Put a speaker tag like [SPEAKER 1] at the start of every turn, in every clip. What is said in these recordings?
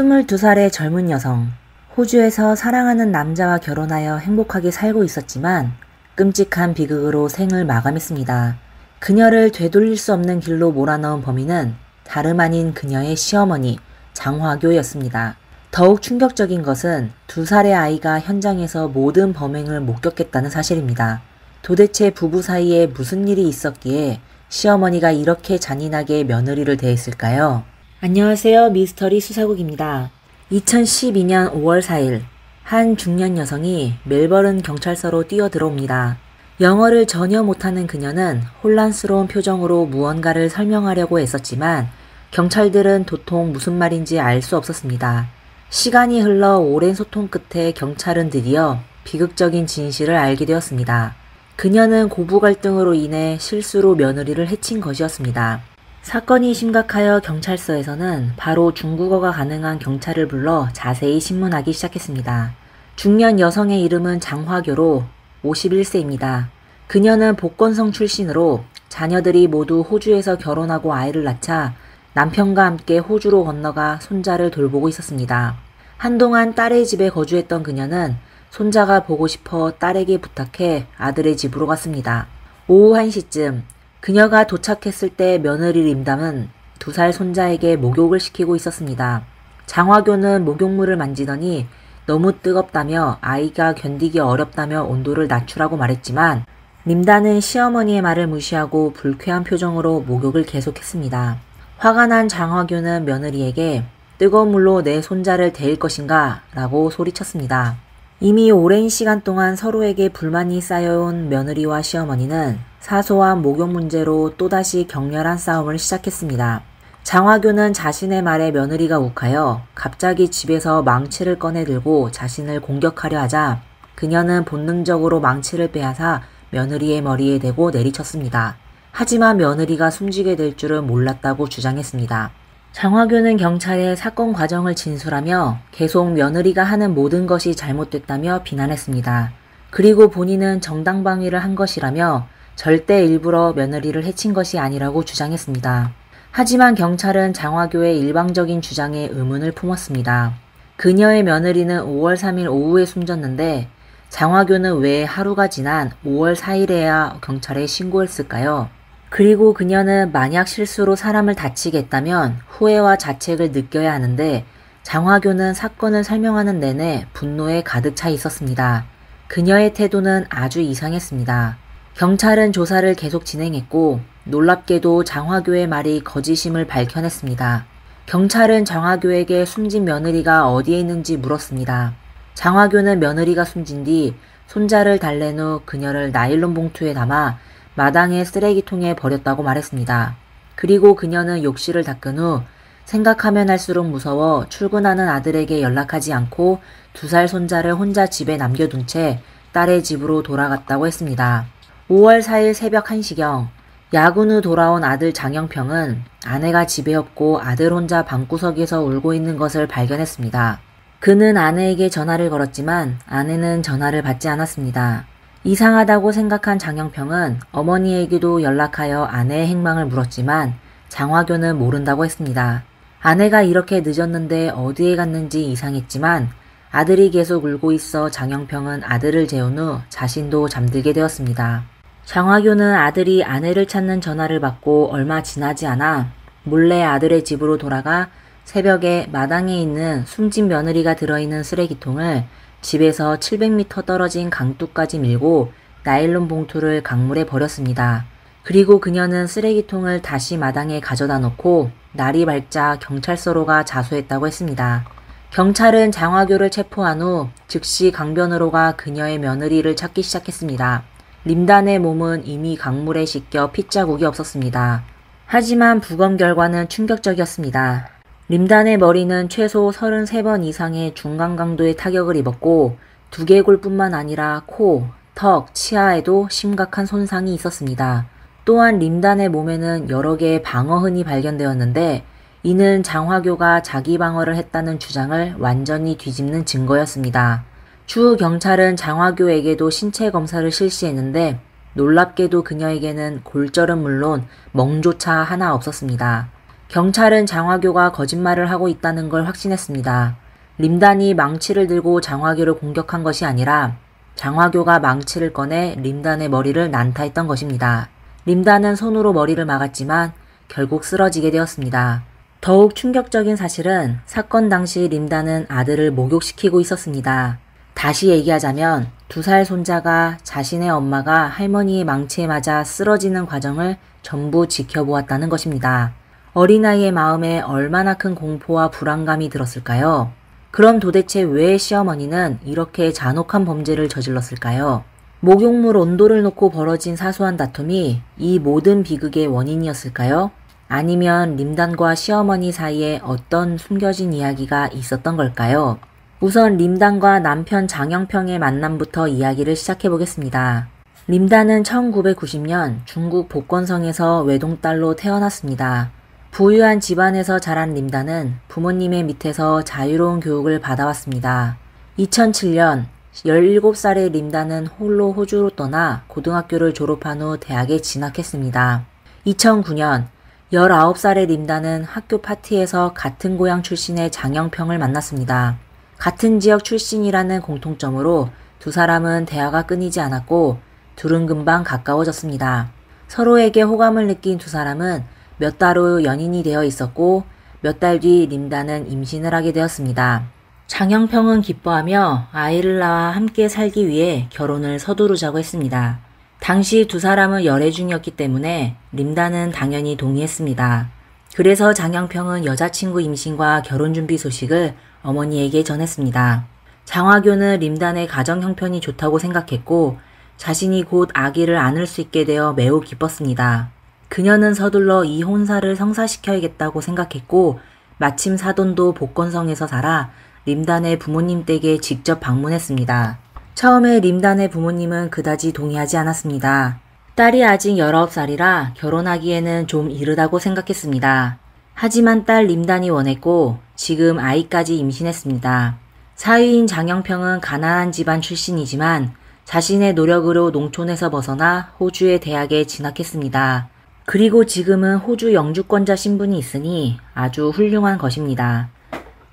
[SPEAKER 1] 22살의 젊은 여성, 호주에서 사랑하는 남자와 결혼하여 행복하게 살고 있었지만 끔찍한 비극으로 생을 마감했습니다. 그녀를 되돌릴 수 없는 길로 몰아넣은 범인은 다름 아닌 그녀의 시어머니 장화교였습니다. 더욱 충격적인 것은 2살의 아이가 현장에서 모든 범행을 목격했다는 사실입니다. 도대체 부부 사이에 무슨 일이 있었기에 시어머니가 이렇게 잔인하게 며느리를 대했을까요? 안녕하세요. 미스터리 수사국입니다. 2012년 5월 4일 한 중년 여성이 멜버른 경찰서로 뛰어들어옵니다. 영어를 전혀 못하는 그녀는 혼란스러운 표정으로 무언가를 설명하려고 애썼지만 경찰들은 도통 무슨 말인지 알 수 없었습니다. 시간이 흘러 오랜 소통 끝에 경찰은 드디어 비극적인 진실을 알게 되었습니다. 그녀는 고부 갈등으로 인해 실수로 며느리를 해친 것이었습니다. 사건이 심각하여 경찰서에서는 바로 중국어가 가능한 경찰을 불러 자세히 신문하기 시작했습니다. 중년 여성의 이름은 장화교로 51세입니다. 그녀는 복건성 출신으로 자녀들이 모두 호주에서 결혼하고 아이를 낳자 남편과 함께 호주로 건너가 손자를 돌보고 있었습니다. 한동안 딸의 집에 거주했던 그녀는 손자가 보고 싶어 딸에게 부탁해 아들의 집으로 갔습니다. 오후 1시쯤 그녀가 도착했을 때 며느리 림담은 2살 손자에게 목욕을 시키고 있었습니다. 장화교는 목욕물을 만지더니 너무 뜨겁다며 아이가 견디기 어렵다며 온도를 낮추라고 말했지만 림다는 시어머니의 말을 무시하고 불쾌한 표정으로 목욕을 계속했습니다. 화가 난 장화교는 며느리에게 뜨거운 물로 내 손자를 데일 것인가? 라고 소리쳤습니다. 이미 오랜 시간 동안 서로에게 불만이 쌓여온 며느리와 시어머니는 사소한 목욕 문제로 또다시 격렬한 싸움을 시작했습니다. 장화교는 자신의 말에 며느리가 욱하여 갑자기 집에서 망치를 꺼내 들고 자신을 공격하려 하자 그녀는 본능적으로 망치를 빼앗아 며느리의 머리에 대고 내리쳤습니다. 하지만 며느리가 숨지게 될 줄은 몰랐다고 주장했습니다. 장화교는 경찰에 사건 과정을 진술하며 계속 며느리가 하는 모든 것이 잘못됐다며 비난했습니다. 그리고 본인은 정당방위를 한 것이라며 절대 일부러 며느리를 해친 것이 아니라고 주장했습니다. 하지만 경찰은 장화교의 일방적인 주장에 의문을 품었습니다. 그녀의 며느리는 5월 3일 오후에 숨졌는데 장화교는 왜 하루가 지난 5월 4일에야 경찰에 신고했을까요? 그리고 그녀는 만약 실수로 사람을 다치게 했다면 후회와 자책을 느껴야 하는데 장화교는 사건을 설명하는 내내 분노에 가득 차 있었습니다. 그녀의 태도는 아주 이상했습니다. 경찰은 조사를 계속 진행했고 놀랍게도 장화교의 말이 거짓임을 밝혀냈습니다. 경찰은 장화교에게 숨진 며느리가 어디에 있는지 물었습니다. 장화교는 며느리가 숨진 뒤 손자를 달랜 후 그녀를 나일론 봉투에 담아 마당의 쓰레기통에 버렸다고 말했습니다. 그리고 그녀는 욕실을 닦은 후 생각하면 할수록 무서워 출근하는 아들에게 연락하지 않고 2살 손자를 혼자 집에 남겨둔 채 딸의 집으로 돌아갔다고 했습니다. 5월 4일 새벽 1시경 야근 후 돌아온 아들 장영평은 아내가 집에 없고 아들 혼자 방구석에서 울고 있는 것을 발견했습니다. 그는 아내에게 전화를 걸었지만 아내는 전화를 받지 않았습니다. 이상하다고 생각한 장영평은 어머니에게도 연락하여 아내의 행방을 물었지만 장화교는 모른다고 했습니다. 아내가 이렇게 늦었는데 어디에 갔는지 이상했지만 아들이 계속 울고 있어 장영평은 아들을 재운 후 자신도 잠들게 되었습니다. 장화교는 아들이 아내를 찾는 전화를 받고 얼마 지나지 않아 몰래 아들의 집으로 돌아가 새벽에 마당에 있는 숨진 며느리가 들어있는 쓰레기통을 집에서 700m 떨어진 강둑까지 밀고 나일론 봉투를 강물에 버렸습니다. 그리고 그녀는 쓰레기통을 다시 마당에 가져다 놓고 날이 밝자 경찰서로 가 자수했다고 했습니다. 경찰은 장화교를 체포한 후 즉시 강변으로 가 그녀의 며느리를 찾기 시작했습니다. 림단의 몸은 이미 강물에 씻겨 핏자국이 없었습니다. 하지만 부검 결과는 충격적이었습니다. 림단의 머리는 최소 33번 이상의 중간 강도의 타격을 입었고 두개골뿐만 아니라 코, 턱, 치아에도 심각한 손상이 있었습니다. 또한 림단의 몸에는 여러 개의 방어흔이 발견되었는데 이는 장화교가 자기 방어를 했다는 주장을 완전히 뒤집는 증거였습니다. 추후 경찰은 장화교에게도 신체 검사를 실시했는데 놀랍게도 그녀에게는 골절은 물론 멍조차 하나 없었습니다. 경찰은 장화교가 거짓말을 하고 있다는 걸 확신했습니다. 림단이 망치를 들고 장화교를 공격한 것이 아니라 장화교가 망치를 꺼내 림단의 머리를 난타했던 것입니다. 림단은 손으로 머리를 막았지만 결국 쓰러지게 되었습니다. 더욱 충격적인 사실은 사건 당시 림단은 아들을 목욕시키고 있었습니다. 다시 얘기하자면 2살 손자가 자신의 엄마가 할머니의 망치에 맞아 쓰러지는 과정을 전부 지켜보았다는 것입니다. 어린아이의 마음에 얼마나 큰 공포와 불안감이 들었을까요? 그럼 도대체 왜 시어머니는 이렇게 잔혹한 범죄를 저질렀을까요? 목욕물 온도를 놓고 벌어진 사소한 다툼이 이 모든 비극의 원인이었을까요? 아니면 림단과 시어머니 사이에 어떤 숨겨진 이야기가 있었던 걸까요? 우선 림단과 남편 장영평의 만남부터 이야기를 시작해 보겠습니다. 림단은 1990년 중국 복건성에서 외동딸로 태어났습니다. 부유한 집안에서 자란 림단은 부모님의 밑에서 자유로운 교육을 받아왔습니다. 2007년 17살의 림단은 홀로 호주로 떠나 고등학교를 졸업한 후 대학에 진학했습니다. 2009년 19살의 림단은 학교 파티에서 같은 고향 출신의 장영평을 만났습니다. 같은 지역 출신이라는 공통점으로 두 사람은 대화가 끊이지 않았고 둘은 금방 가까워졌습니다. 서로에게 호감을 느낀 두 사람은 몇 달 후 연인이 되어 있었고 몇 달 뒤 림단은 임신을 하게 되었습니다. 장영평은 기뻐하며 아이를 낳아 함께 살기 위해 결혼을 서두르자고 했습니다. 당시 두 사람은 열애 중이었기 때문에 림단은 당연히 동의했습니다. 그래서 장영평은 여자친구 임신과 결혼 준비 소식을 어머니에게 전했습니다. 장화교는 림단의 가정 형편이 좋다고 생각했고 자신이 곧 아기를 안을 수 있게 되어 매우 기뻤습니다. 그녀는 서둘러 이 혼사를 성사시켜야겠다고 생각했고 마침 사돈도 복건성에서 살아 림단의 부모님 댁에 직접 방문했습니다. 처음에 림단의 부모님은 그다지 동의하지 않았습니다. 딸이 아직 19살이라 결혼하기에는 좀 이르다고 생각했습니다. 하지만 딸 림단이 원했고 지금 아이까지 임신했습니다. 사위인 장영평은 가난한 집안 출신이지만 자신의 노력으로 농촌에서 벗어나 호주의 대학에 진학했습니다. 그리고 지금은 호주 영주권자 신분이 있으니 아주 훌륭한 것입니다.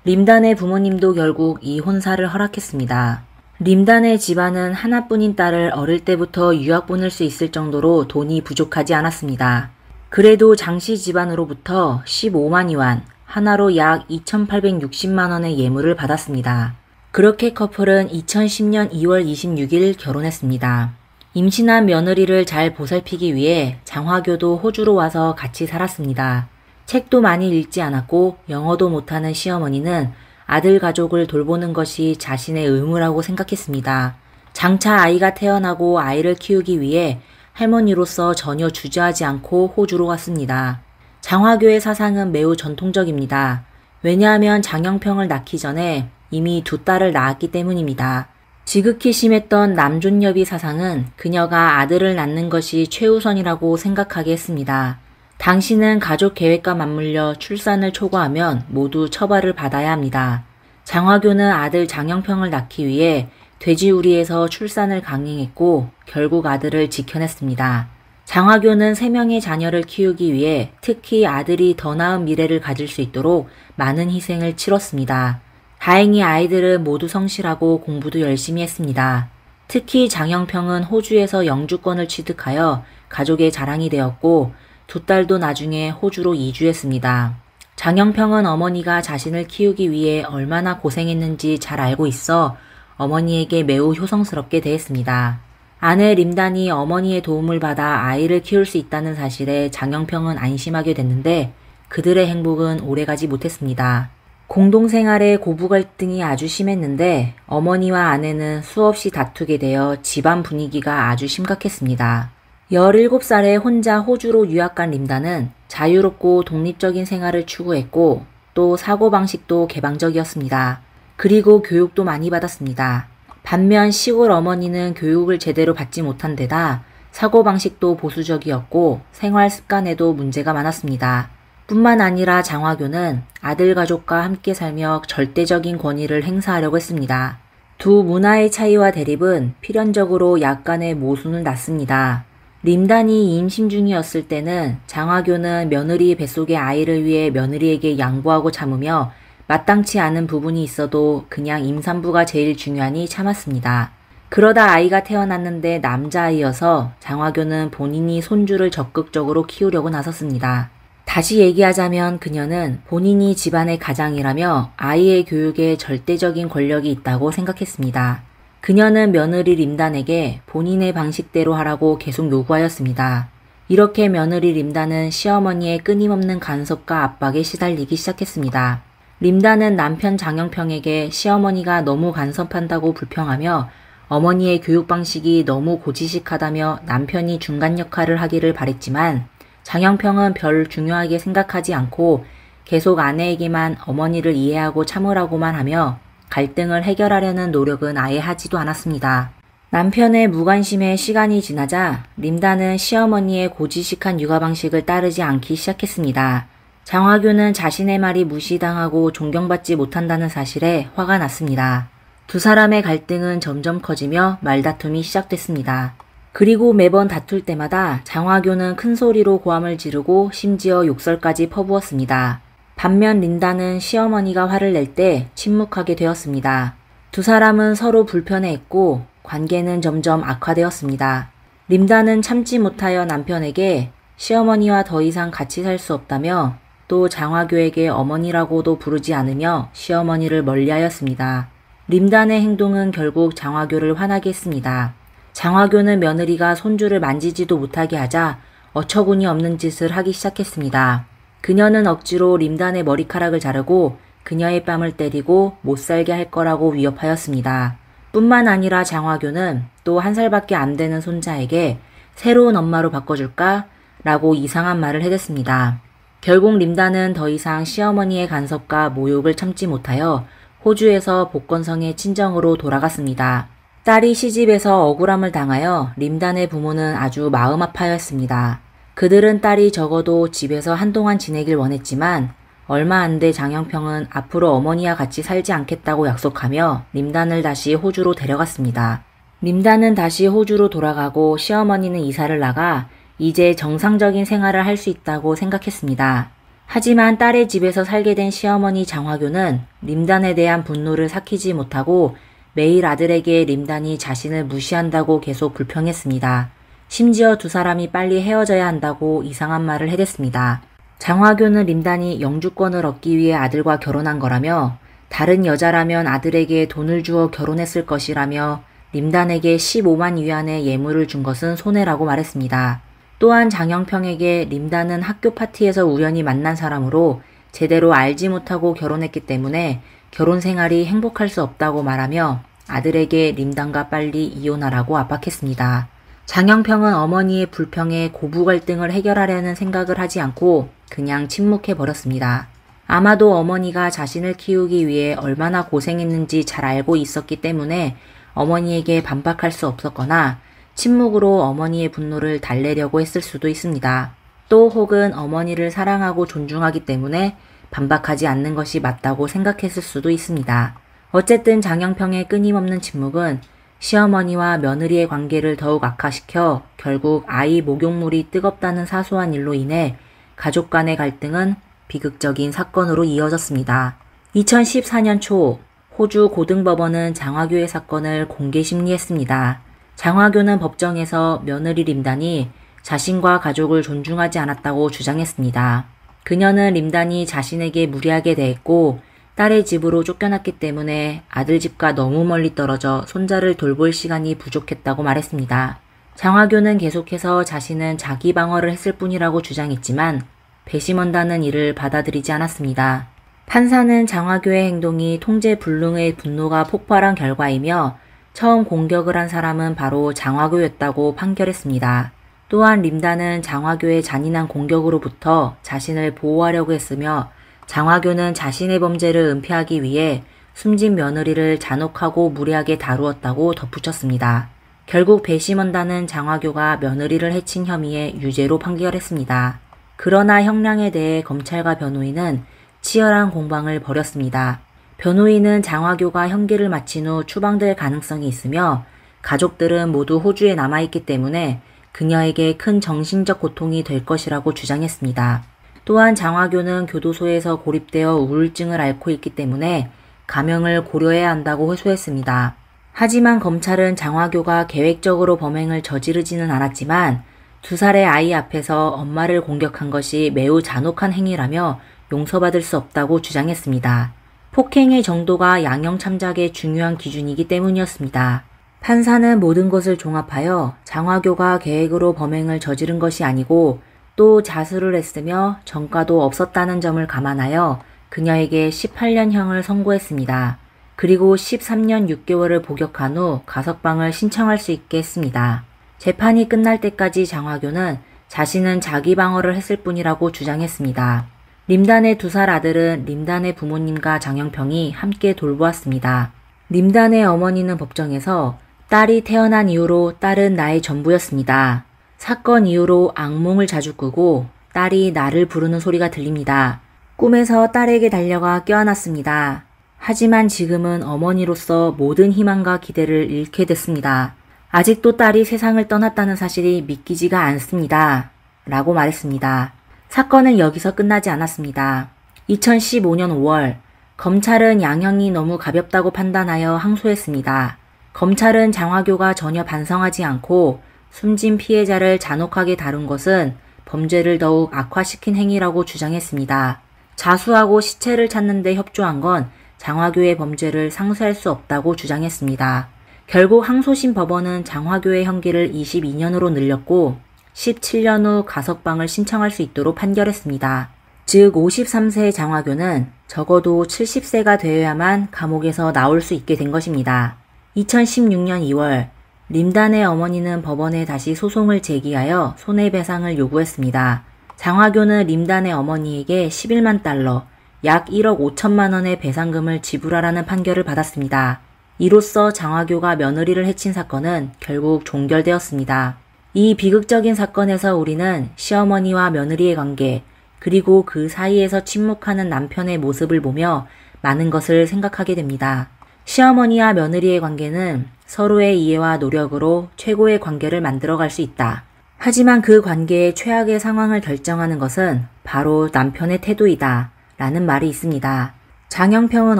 [SPEAKER 1] 림단의 부모님도 결국 이 혼사를 허락했습니다. 림단의 집안은 하나뿐인 딸을 어릴 때부터 유학 보낼 수 있을 정도로 돈이 부족하지 않았습니다. 그래도 장씨 집안으로부터 15만 위안, 하나로 약 2,860만 원의 예물을 받았습니다. 그렇게 커플은 2010년 2월 26일 결혼했습니다. 임신한 며느리를 잘 보살피기 위해 장화교도 호주로 와서 같이 살았습니다. 책도 많이 읽지 않았고 영어도 못하는 시어머니는 아들 가족을 돌보는 것이 자신의 의무라고 생각했습니다. 장차 아이가 태어나고 아이를 키우기 위해 할머니로서 전혀 주저하지 않고 호주로 왔습니다. 장화교의 사상은 매우 전통적입니다. 왜냐하면 장영평을 낳기 전에 이미 두 딸을 낳았기 때문입니다. 지극히 심했던 남존여비 사상은 그녀가 아들을 낳는 것이 최우선이라고 생각하게 했습니다. 당신은 가족 계획과 맞물려 출산을 초과하면 모두 처벌을 받아야 합니다. 장화교는 아들 장영평을 낳기 위해 돼지우리에서 출산을 강행했고 결국 아들을 지켜냈습니다. 장화교는 3명의 자녀를 키우기 위해 특히 아들이 더 나은 미래를 가질 수 있도록 많은 희생을 치렀습니다. 다행히 아이들은 모두 성실하고 공부도 열심히 했습니다. 특히 장영평은 호주에서 영주권을 취득하여 가족의 자랑이 되었고 두 딸도 나중에 호주로 이주했습니다. 장영평은 어머니가 자신을 키우기 위해 얼마나 고생했는지 잘 알고 있어 어머니에게 매우 효성스럽게 대했습니다. 아내 림단이 어머니의 도움을 받아 아이를 키울 수 있다는 사실에 장영평은 안심하게 됐는데 그들의 행복은 오래가지 못했습니다. 공동생활에 고부 갈등이 아주 심했는데 어머니와 아내는 수없이 다투게 되어 집안 분위기가 아주 심각했습니다. 17살에 혼자 호주로 유학 간 림단은 자유롭고 독립적인 생활을 추구했고 또 사고방식도 개방적이었습니다. 그리고 교육도 많이 받았습니다. 반면 시골 어머니는 교육을 제대로 받지 못한 데다 사고방식도 보수적이었고 생활 습관에도 문제가 많았습니다. 뿐만 아니라 장화교는 아들 가족과 함께 살며 절대적인 권위를 행사하려고 했습니다. 두 문화의 차이와 대립은 필연적으로 약간의 모순을 낳습니다. 림단이 임신 중이었을 때는 장화교는 며느리 뱃속의 아이를 위해 며느리에게 양보하고 참으며 마땅치 않은 부분이 있어도 그냥 임산부가 제일 중요하니 참았습니다. 그러다 아이가 태어났는데 남자아이여서 장화교는 본인이 손주를 적극적으로 키우려고 나섰습니다. 다시 얘기하자면 그녀는 본인이 집안의 가장이라며 아이의 교육에 절대적인 권력이 있다고 생각했습니다. 그녀는 며느리 림단에게 본인의 방식대로 하라고 계속 요구하였습니다. 이렇게 며느리 림단은 시어머니의 끊임없는 간섭과 압박에 시달리기 시작했습니다. 림단은 남편 장영평에게 시어머니가 너무 간섭한다고 불평하며 어머니의 교육 방식이 너무 고지식하다며 남편이 중간 역할을 하기를 바랬지만 장영평은 별 중요하게 생각하지 않고 계속 아내에게만 어머니를 이해하고 참으라고만 하며 갈등을 해결하려는 노력은 아예 하지도 않았습니다. 남편의 무관심에 시간이 지나자 림단은 시어머니의 고지식한 육아 방식을 따르지 않기 시작했습니다. 장화교는 자신의 말이 무시당하고 존경받지 못한다는 사실에 화가 났습니다. 두 사람의 갈등은 점점 커지며 말다툼이 시작됐습니다. 그리고 매번 다툴 때마다 장화교는 큰 소리로 고함을 지르고 심지어 욕설까지 퍼부었습니다. 반면 린다는 시어머니가 화를 낼 때 침묵하게 되었습니다. 두 사람은 서로 불편해했고 관계는 점점 악화되었습니다. 림다는 참지 못하여 남편에게 시어머니와 더 이상 같이 살 수 없다며 또 장화교에게 어머니라고도 부르지 않으며 시어머니를 멀리하였습니다. 림단의 행동은 결국 장화교를 화나게 했습니다. 장화교는 며느리가 손주를 만지지도 못하게 하자 어처구니 없는 짓을 하기 시작했습니다. 그녀는 억지로 림단의 머리카락을 자르고 그녀의 뺨을 때리고 못살게 할 거라고 위협하였습니다. 뿐만 아니라 장화교는 또 1살밖에 안 되는 손자에게 새로운 엄마로 바꿔줄까? 라고 이상한 말을 해댔습니다. 결국 림단은 더 이상 시어머니의 간섭과 모욕을 참지 못하여 호주에서 복건성의 친정으로 돌아갔습니다. 딸이 시집에서 억울함을 당하여 림단의 부모는 아주 마음 아파하였습니다. 그들은 딸이 적어도 집에서 한동안 지내길 원했지만 얼마 안 돼 장영평은 앞으로 어머니와 같이 살지 않겠다고 약속하며 림단을 다시 호주로 데려갔습니다. 림단은 다시 호주로 돌아가고 시어머니는 이사를 나가 이제 정상적인 생활을 할 수 있다고 생각했습니다. 하지만 딸의 집에서 살게 된 시어머니 장화교는 림단에 대한 분노를 삭히지 못하고 매일 아들에게 림단이 자신을 무시한다고 계속 불평했습니다. 심지어 두 사람이 빨리 헤어져야 한다고 이상한 말을 해댔습니다. 장화교는 림단이 영주권을 얻기 위해 아들과 결혼한 거라며 다른 여자라면 아들에게 돈을 주어 결혼했을 것이라며 림단에게 15만 위안의 예물을 준 것은 손해라고 말했습니다. 또한 장영평에게 림단은 학교 파티에서 우연히 만난 사람으로 제대로 알지 못하고 결혼했기 때문에 결혼 생활이 행복할 수 없다고 말하며 아들에게 림단과 빨리 이혼하라고 압박했습니다. 장영평은 어머니의 불평에 고부 갈등을 해결하려는 생각을 하지 않고 그냥 침묵해 버렸습니다. 아마도 어머니가 자신을 키우기 위해 얼마나 고생했는지 잘 알고 있었기 때문에 어머니에게 반박할 수 없었거나 침묵으로 어머니의 분노를 달래려고 했을 수도 있습니다. 또 혹은 어머니를 사랑하고 존중하기 때문에 반박하지 않는 것이 맞다고 생각했을 수도 있습니다. 어쨌든 장영평의 끊임없는 침묵은 시어머니와 며느리의 관계를 더욱 악화시켜 결국 아이 목욕물이 뜨겁다는 사소한 일로 인해 가족 간의 갈등은 비극적인 사건으로 이어졌습니다. 2014년 초 호주 고등법원은 장화교의 사건을 공개 심리했습니다. 장화교는 법정에서 며느리 림단이 자신과 가족을 존중하지 않았다고 주장했습니다. 그녀는 림단이 자신에게 무리하게 대했고 딸의 집으로 쫓겨났기 때문에 아들 집과 너무 멀리 떨어져 손자를 돌볼 시간이 부족했다고 말했습니다. 장화교는 계속해서 자신은 자기 방어를 했을 뿐이라고 주장했지만 배심원단은 이를 받아들이지 않았습니다. 판사는 장화교의 행동이 통제불능의 분노가 폭발한 결과이며 처음 공격을 한 사람은 바로 장화교였다고 판결했습니다. 또한 림단은 장화교의 잔인한 공격으로부터 자신을 보호하려고 했으며 장화교는 자신의 범죄를 은폐하기 위해 숨진 며느리를 잔혹하고 무례하게 다루었다고 덧붙였습니다. 결국 배심원단은 장화교가 며느리를 해친 혐의에 유죄로 판결했습니다. 그러나 형량에 대해 검찰과 변호인은 치열한 공방을 벌였습니다. 변호인은 장화교가 형기를 마친 후 추방될 가능성이 있으며 가족들은 모두 호주에 남아있기 때문에 그녀에게 큰 정신적 고통이 될 것이라고 주장했습니다. 또한 장화교는 교도소에서 고립되어 우울증을 앓고 있기 때문에 감형을 고려해야 한다고 호소했습니다. 하지만 검찰은 장화교가 계획적으로 범행을 저지르지는 않았지만 2살의 아이 앞에서 엄마를 공격한 것이 매우 잔혹한 행위라며 용서받을 수 없다고 주장했습니다. 폭행의 정도가 양형참작의 중요한 기준이기 때문이었습니다. 판사는 모든 것을 종합하여 장화교가 계획으로 범행을 저지른 것이 아니고 또 자수를 했으며 전과도 없었다는 점을 감안하여 그녀에게 18년형을 선고했습니다. 그리고 13년 6개월을 복역한 후 가석방을 신청할 수 있게 했습니다. 재판이 끝날 때까지 장화교는 자신은 자기 방어를 했을 뿐이라고 주장했습니다. 림단의 2살 아들은 림단의 부모님과 장영평이 함께 돌보았습니다. 림단의 어머니는 법정에서 딸이 태어난 이후로 딸은 나의 전부였습니다. 사건 이후로 악몽을 자주 꾸고 딸이 나를 부르는 소리가 들립니다. 꿈에서 딸에게 달려가 껴안았습니다. 하지만 지금은 어머니로서 모든 희망과 기대를 잃게 됐습니다. 아직도 딸이 세상을 떠났다는 사실이 믿기지가 않습니다. 라고 말했습니다. 사건은 여기서 끝나지 않았습니다. 2015년 5월 검찰은 양형이 너무 가볍다고 판단하여 항소했습니다. 검찰은 장화교가 전혀 반성하지 않고 숨진 피해자를 잔혹하게 다룬 것은 범죄를 더욱 악화시킨 행위라고 주장했습니다. 자수하고 시체를 찾는 데 협조한 건 장화교의 범죄를 상쇄할 수 없다고 주장했습니다. 결국 항소심 법원은 장화교의 형기를 22년으로 늘렸고 17년 후 가석방을 신청할 수 있도록 판결했습니다. 즉 53세의 장화교는 적어도 70세가 되어야만 감옥에서 나올 수 있게 된 것입니다. 2016년 2월 림단의 어머니는 법원에 다시 소송을 제기하여 손해배상을 요구했습니다. 장화교는 림단의 어머니에게 11만 달러, 약 1억 5천만 원의 배상금을 지불하라는 판결을 받았습니다. 이로써 장화교가 며느리를 해친 사건은 결국 종결되었습니다. 이 비극적인 사건에서 우리는 시어머니와 며느리의 관계, 그리고 그 사이에서 침묵하는 남편의 모습을 보며 많은 것을 생각하게 됩니다. 시어머니와 며느리의 관계는 서로의 이해와 노력으로 최고의 관계를 만들어갈 수 있다. 하지만 그 관계의 최악의 상황을 결정하는 것은 바로 남편의 태도이다. 라는 말이 있습니다. 장영평은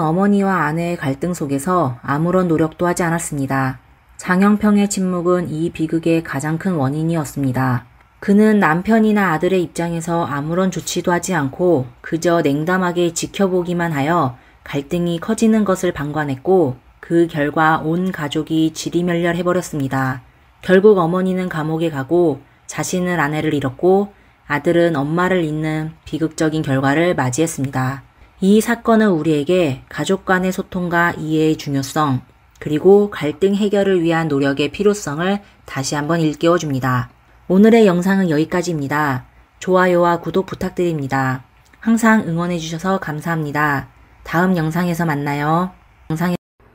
[SPEAKER 1] 어머니와 아내의 갈등 속에서 아무런 노력도 하지 않았습니다. 장영평의 침묵은 이 비극의 가장 큰 원인이었습니다. 그는 남편이나 아들의 입장에서 아무런 조치도 하지 않고 그저 냉담하게 지켜보기만 하여 갈등이 커지는 것을 방관했고 그 결과 온 가족이 지리멸렬해버렸습니다. 결국 어머니는 감옥에 가고 자신은 아내를 잃었고 아들은 엄마를 잃는 비극적인 결과를 맞이했습니다. 이 사건은 우리에게 가족 간의 소통과 이해의 중요성, 그리고 갈등 해결을 위한 노력의 필요성을 다시 한번 일깨워줍니다. 오늘의 영상은 여기까지입니다. 좋아요와 구독 부탁드립니다. 항상 응원해주셔서 감사합니다. 다음 영상에서 만나요.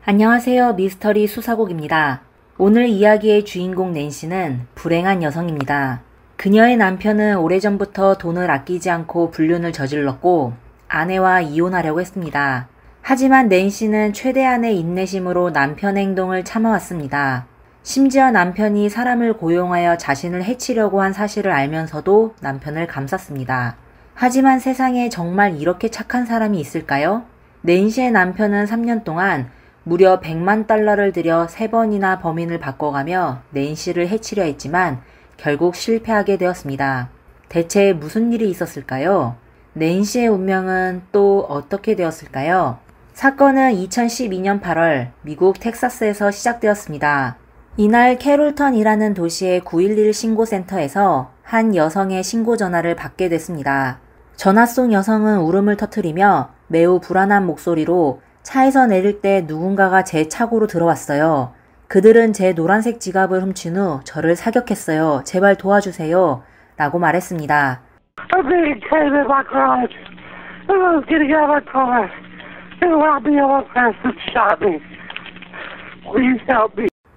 [SPEAKER 1] 안녕하세요. 미스터리 수사곡입니다. 오늘 이야기의 주인공 낸시는 불행한 여성입니다. 그녀의 남편은 오래전부터 돈을 아끼지 않고 불륜을 저질렀고 아내와 이혼하려고 했습니다. 하지만 낸시는 최대한의 인내심으로 남편의 행동을 참아왔습니다. 심지어 남편이 사람을 고용하여 자신을 해치려고 한 사실을 알면서도 남편을 감쌌습니다. 하지만 세상에 정말 이렇게 착한 사람이 있을까요? 낸시의 남편은 3년 동안 무려 100만 달러를 들여 3번이나 범인을 바꿔가며 낸시를 해치려 했지만 결국 실패하게 되었습니다. 대체 무슨 일이 있었을까요? 낸시의 운명은 또 어떻게 되었을까요? 사건은 2012년 8월 미국 텍사스에서 시작되었습니다. 이날 캐롤턴이라는 도시의 911 신고센터에서 한 여성의 신고 전화를 받게 됐습니다. 전화 속 여성은 울음을 터뜨리며 매우 불안한 목소리로 차에서 내릴 때 누군가가 제 차고로 들어왔어요. 그들은 제 노란색 지갑을 훔친 후 저를 사격했어요. 제발 도와주세요. 라고 말했습니다.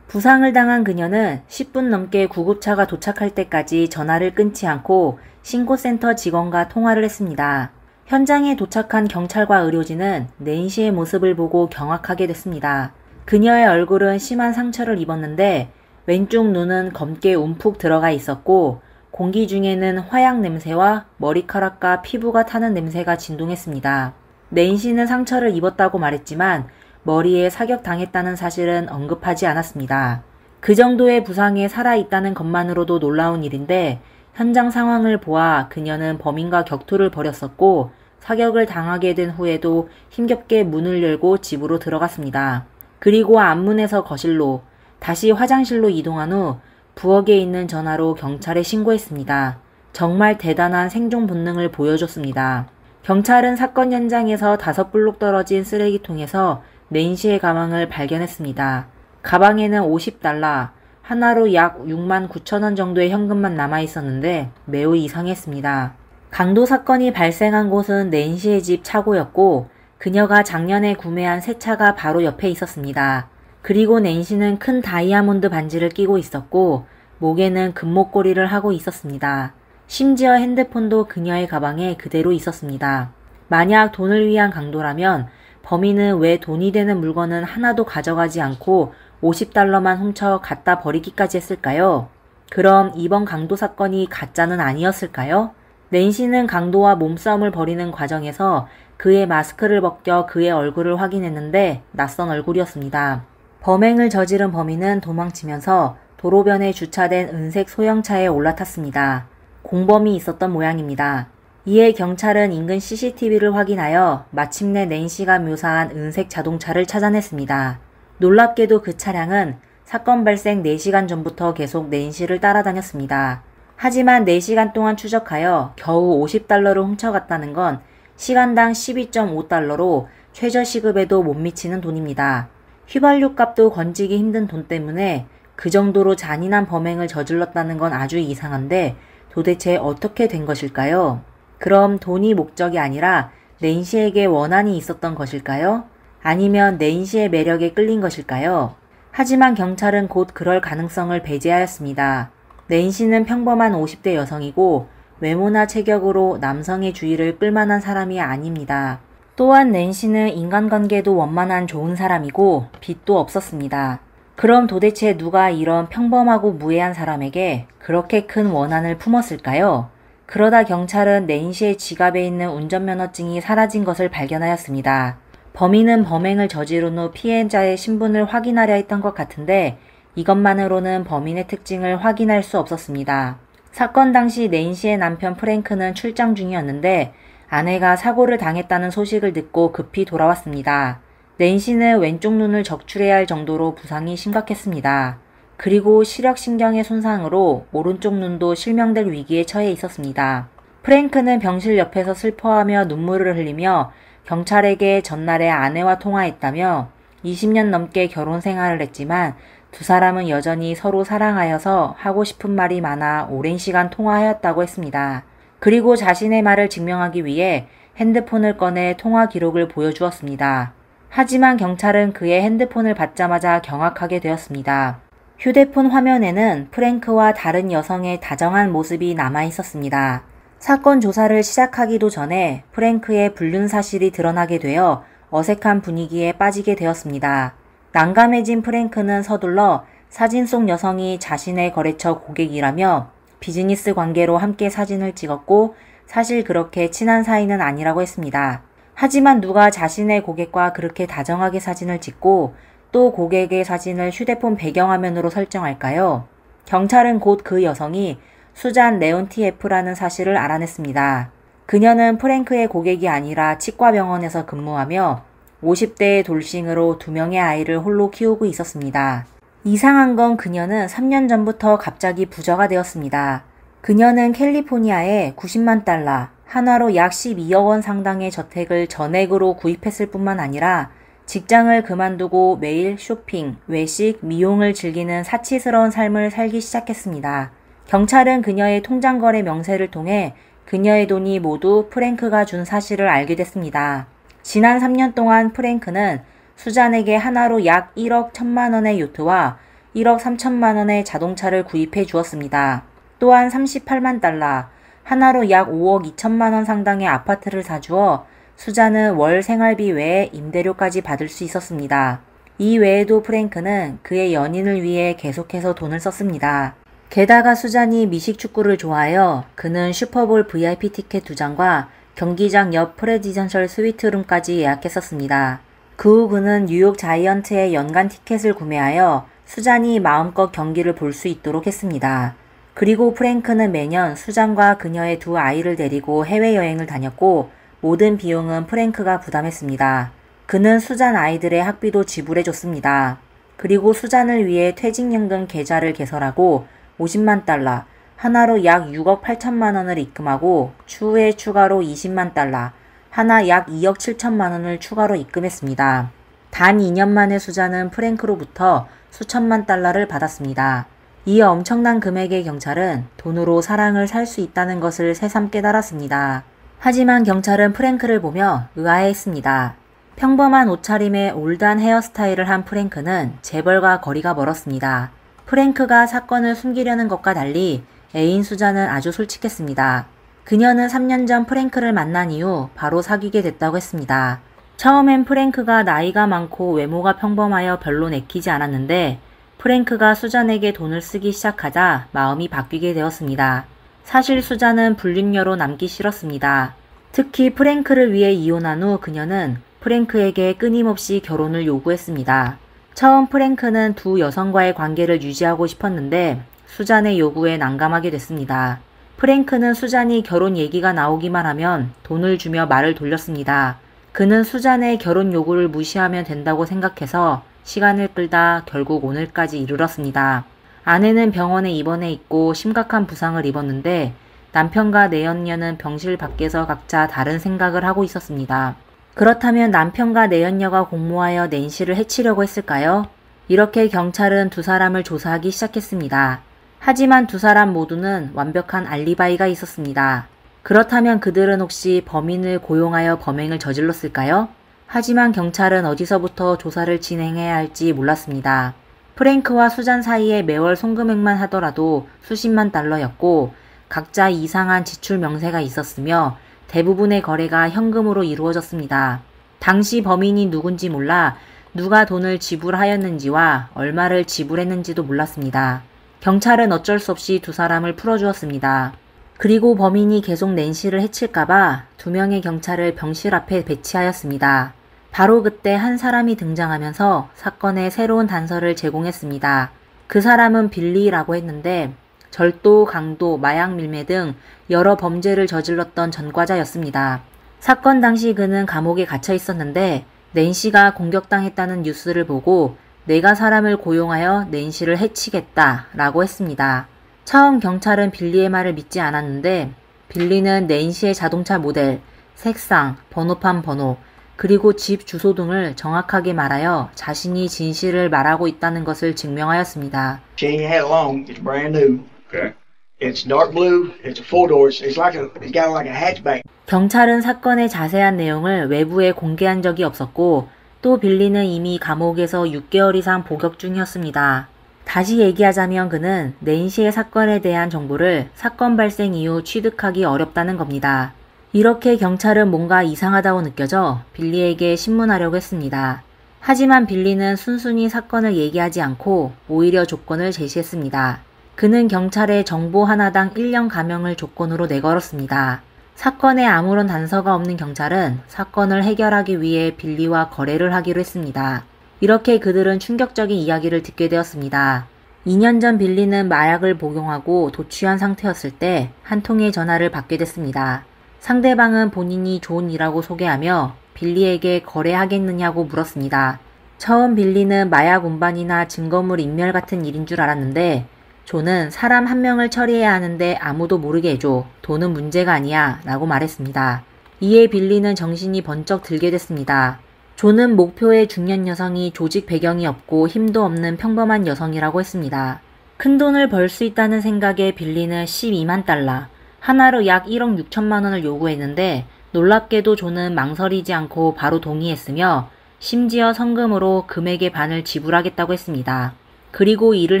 [SPEAKER 1] 부상을 당한 그녀는 10분 넘게 구급차가 도착할 때까지 전화를 끊지 않고 신고센터 직원과 통화를 했습니다. 현장에 도착한 경찰과 의료진은 낸시의 모습을 보고 경악하게 됐습니다. 그녀의 얼굴은 심한 상처를 입었는데 왼쪽 눈은 검게 움푹 들어가 있었고 공기 중에는 화약 냄새와 머리카락과 피부가 타는 냄새가 진동했습니다. 낸시는 상처를 입었다고 말했지만 머리에 사격당했다는 사실은 언급하지 않았습니다. 그 정도의 부상에 살아있다는 것만으로도 놀라운 일인데 현장 상황을 보아 그녀는 범인과 격투를 벌였었고 사격을 당하게 된 후에도 힘겹게 문을 열고 집으로 들어갔습니다. 그리고 앞문에서 거실로 다시 화장실로 이동한 후 부엌에 있는 전화로 경찰에 신고했습니다. 정말 대단한 생존 본능을 보여줬습니다. 경찰은 사건 현장에서 5블록 떨어진 쓰레기통에서 낸시의 가방을 발견했습니다. 가방에는 $50, 하나로 약 69,000원 정도의 현금만 남아 있었는데 매우 이상했습니다. 강도 사건이 발생한 곳은 낸시의 집 차고였고 그녀가 작년에 구매한 새 차가 바로 옆에 있었습니다. 그리고 낸시는 큰 다이아몬드 반지를 끼고 있었고 목에는 금목걸이를 하고 있었습니다. 심지어 핸드폰도 그녀의 가방에 그대로 있었습니다. 만약 돈을 위한 강도라면 범인은 왜 돈이 되는 물건은 하나도 가져가지 않고 $50만 훔쳐 갖다 버리기까지 했을까요? 그럼 이번 강도 사건이 가짜는 아니었을까요? 낸시는 강도와 몸싸움을 벌이는 과정에서 그의 마스크를 벗겨 그의 얼굴을 확인했는데 낯선 얼굴이었습니다. 범행을 저지른 범인은 도망치면서 도로변에 주차된 은색 소형차에 올라탔습니다. 공범이 있었던 모양입니다. 이에 경찰은 인근 CCTV를 확인하여 마침내 낸시가 묘사한 은색 자동차를 찾아냈습니다. 놀랍게도 그 차량은 사건 발생 4시간 전부터 계속 낸시를 따라다녔습니다. 하지만 4시간 동안 추적하여 겨우 $50를 훔쳐갔다는 건 시간당 $12.5로 최저시급에도 못 미치는 돈입니다. 휘발유 값도 건지기 힘든 돈 때문에 그 정도로 잔인한 범행을 저질렀다는 건 아주 이상한데 도대체 어떻게 된 것일까요? 그럼 돈이 목적이 아니라 낸시에게 원한이 있었던 것일까요? 아니면 낸시의 매력에 끌린 것일까요? 하지만 경찰은 곧 그럴 가능성을 배제하였습니다. 낸시는 평범한 50대 여성이고 외모나 체격으로 남성의 주의를 끌만한 사람이 아닙니다. 또한 낸시는 인간관계도 원만한 좋은 사람이고 빚도 없었습니다. 그럼 도대체 누가 이런 평범하고 무해한 사람에게 그렇게 큰 원한을 품었을까요? 그러다 경찰은 낸시의 지갑에 있는 운전면허증이 사라진 것을 발견하였습니다. 범인은 범행을 저지른 후 피해자의 신분을 확인하려 했던 것 같은데 이것만으로는 범인의 특징을 확인할 수 없었습니다. 사건 당시 낸시의 남편 프랭크는 출장 중이었는데 아내가 사고를 당했다는 소식을 듣고 급히 돌아왔습니다. 낸시는 왼쪽 눈을 적출해야 할 정도로 부상이 심각했습니다. 그리고 시력신경의 손상으로 오른쪽 눈도 실명될 위기에 처해 있었습니다. 프랭크는 병실 옆에서 슬퍼하며 눈물을 흘리며 경찰에게 전날에 아내와 통화했다며 20년 넘게 결혼 생활을 했지만 두 사람은 여전히 서로 사랑하여서 하고 싶은 말이 많아 오랜 시간 통화하였다고 했습니다. 그리고 자신의 말을 증명하기 위해 핸드폰을 꺼내 통화 기록을 보여주었습니다. 하지만 경찰은 그의 핸드폰을 받자마자 경악하게 되었습니다. 휴대폰 화면에는 프랭크와 다른 여성의 다정한 모습이 남아 있었습니다. 사건 조사를 시작하기도 전에 프랭크의 불륜 사실이 드러나게 되어 어색한 분위기에 빠지게 되었습니다. 난감해진 프랭크는 서둘러 사진 속 여성이 자신의 거래처 고객이라며 비즈니스 관계로 함께 사진을 찍었고 사실 그렇게 친한 사이는 아니라고 했습니다. 하지만 누가 자신의 고객과 그렇게 다정하게 사진을 찍고 또 고객의 사진을 휴대폰 배경화면으로 설정할까요? 경찰은 곧 그 여성이 수잔 레온티에프라는 사실을 알아냈습니다. 그녀는 프랭크의 고객이 아니라 치과병원에서 근무하며 50대의 돌싱으로 2명의 아이를 홀로 키우고 있었습니다. 이상한 건 그녀는 3년 전부터 갑자기 부자가 되었습니다. 그녀는 캘리포니아에 $90만, 한화로 약 12억 원 상당의 저택을 전액으로 구입했을 뿐만 아니라 직장을 그만두고 매일 쇼핑, 외식, 미용을 즐기는 사치스러운 삶을 살기 시작했습니다. 경찰은 그녀의 통장 거래 명세를 통해 그녀의 돈이 모두 프랭크가 준 사실을 알게 됐습니다. 지난 3년 동안 프랭크는 수잔에게 하나로 약 1억 1천만 원의 요트와 1억 3천만 원의 자동차를 구입해 주었습니다. 또한 $38만, 하나로 약 5억 2천만 원 상당의 아파트를 사주어 수잔은 월 생활비 외에 임대료까지 받을 수 있었습니다. 이 외에도 프랭크는 그의 연인을 위해 계속해서 돈을 썼습니다. 게다가 수잔이 미식축구를 좋아하여 그는 슈퍼볼 VIP 티켓 2장과 경기장 옆 프레지던셜 스위트룸까지 예약했었습니다. 그 후 그는 뉴욕 자이언트의 연간 티켓을 구매하여 수잔이 마음껏 경기를 볼 수 있도록 했습니다. 그리고 프랭크는 매년 수잔과 그녀의 2 아이를 데리고 해외여행을 다녔고 모든 비용은 프랭크가 부담했습니다. 그는 수잔 아이들의 학비도 지불해줬습니다. 그리고 수잔을 위해 퇴직연금 계좌를 개설하고 50만 달러, 하나로 약 6억 8천만 원을 입금하고 추후에 추가로 20만 달러, 하나 약 2억 7천만 원을 추가로 입금했습니다. 단 2년 만에 수잔은 프랭크로부터 수천만 달러를 받았습니다. 이 엄청난 금액의 경찰은 돈으로 사랑을 살 수 있다는 것을 새삼 깨달았습니다. 하지만 경찰은 프랭크를 보며 의아해했습니다. 평범한 옷차림에 올드한 헤어스타일을 한 프랭크는 재벌과 거리가 멀었습니다. 프랭크가 사건을 숨기려는 것과 달리 애인 수잔은 아주 솔직했습니다. 그녀는 3년 전 프랭크를 만난 이후 바로 사귀게 됐다고 했습니다. 처음엔 프랭크가 나이가 많고 외모가 평범하여 별로 내키지 않았는데 프랭크가 수잔에게 돈을 쓰기 시작하자 마음이 바뀌게 되었습니다. 사실 수잔은 불륜녀로 남기 싫었습니다. 특히 프랭크를 위해 이혼한 후 그녀는 프랭크에게 끊임없이 결혼을 요구했습니다. 처음 프랭크는 2 여성과의 관계를 유지하고 싶었는데 수잔의 요구에 난감하게 됐습니다. 프랭크는 수잔이 결혼 얘기가 나오기만 하면 돈을 주며 말을 돌렸습니다. 그는 수잔의 결혼 요구를 무시하면 된다고 생각해서 시간을 끌다 결국 오늘까지 이르렀습니다. 아내는 병원에 입원해 있고 심각한 부상을 입었는데 남편과 내연녀는 병실 밖에서 각자 다른 생각을 하고 있었습니다. 그렇다면 남편과 내연녀가 공모하여 낸시를 해치려고 했을까요? 이렇게 경찰은 2 사람을 조사하기 시작했습니다. 하지만 2 사람 모두는 완벽한 알리바이가 있었습니다. 그렇다면 그들은 혹시 범인을 고용하여 범행을 저질렀을까요? 하지만 경찰은 어디서부터 조사를 진행해야 할지 몰랐습니다. 프랭크와 수잔 사이에 매월 송금액만 하더라도 수십만 달러였고 각자 이상한 지출 명세가 있었으며 대부분의 거래가 현금으로 이루어졌습니다. 당시 범인이 누군지 몰라 누가 돈을 지불하였는지와 얼마를 지불했는지도 몰랐습니다. 경찰은 어쩔 수 없이 2 사람을 풀어주었습니다. 그리고 범인이 계속 낸시를 해칠까봐 2명의 경찰을 병실 앞에 배치하였습니다. 바로 그때 한 사람이 등장하면서 사건의 새로운 단서를 제공했습니다. 그 사람은 빌리라고 했는데 절도, 강도, 마약 밀매 등 여러 범죄를 저질렀던 전과자였습니다. 사건 당시 그는 감옥에 갇혀 있었는데 낸시가 공격당했다는 뉴스를 보고 내가 사람을 고용하여 낸시를 해치겠다 라고 했습니다. 처음 경찰은 빌리의 말을 믿지 않았는데 빌리는 낸시의 자동차 모델, 색상, 번호판 번호, 그리고 집 주소 등을 정확하게 말하여 자신이 진실을 말하고 있다는 것을 증명하였습니다.
[SPEAKER 2] She ain't had it long. It's brand new.
[SPEAKER 3] Okay.
[SPEAKER 2] It's dark blue. It's a 4-door. It's got like a hatchback.
[SPEAKER 1] 경찰은 사건의 자세한 내용을 외부에 공개한 적이 없었고 또 빌리는 이미 감옥에서 6개월 이상 복역 중이었습니다. 다시 얘기하자면 그는 낸시의 사건에 대한 정보를 사건 발생 이후 취득하기 어렵다는 겁니다. 이렇게 경찰은 뭔가 이상하다고 느껴져 빌리에게 신문하려고 했습니다. 하지만 빌리는 순순히 사건을 얘기하지 않고 오히려 조건을 제시했습니다. 그는 경찰에 정보 하나당 1년 감형을 조건으로 내걸었습니다. 사건에 아무런 단서가 없는 경찰은 사건을 해결하기 위해 빌리와 거래를 하기로 했습니다. 이렇게 그들은 충격적인 이야기를 듣게 되었습니다. 2년 전 빌리는 마약을 복용하고 도취한 상태였을 때 한 통의 전화를 받게 됐습니다. 상대방은 본인이 존이라고 소개하며 빌리에게 거래하겠느냐고 물었습니다. 처음 빌리는 마약 운반이나 증거물 인멸 같은 일인 줄 알았는데 존은 사람 1명을 처리해야 하는데 아무도 모르게 해줘. 돈은 문제가 아니야 라고 말했습니다. 이에 빌리는 정신이 번쩍 들게 됐습니다. 존은 목표의 중년 여성이 조직 배경이 없고 힘도 없는 평범한 여성이라고 했습니다. 큰돈을 벌 수 있다는 생각에 빌리는 12만 달러, 하나로 약 1억 6천만 원을 요구했는데 놀랍게도 존은 망설이지 않고 바로 동의했으며 심지어 성금으로 금액의 반을 지불하겠다고 했습니다. 그리고 이를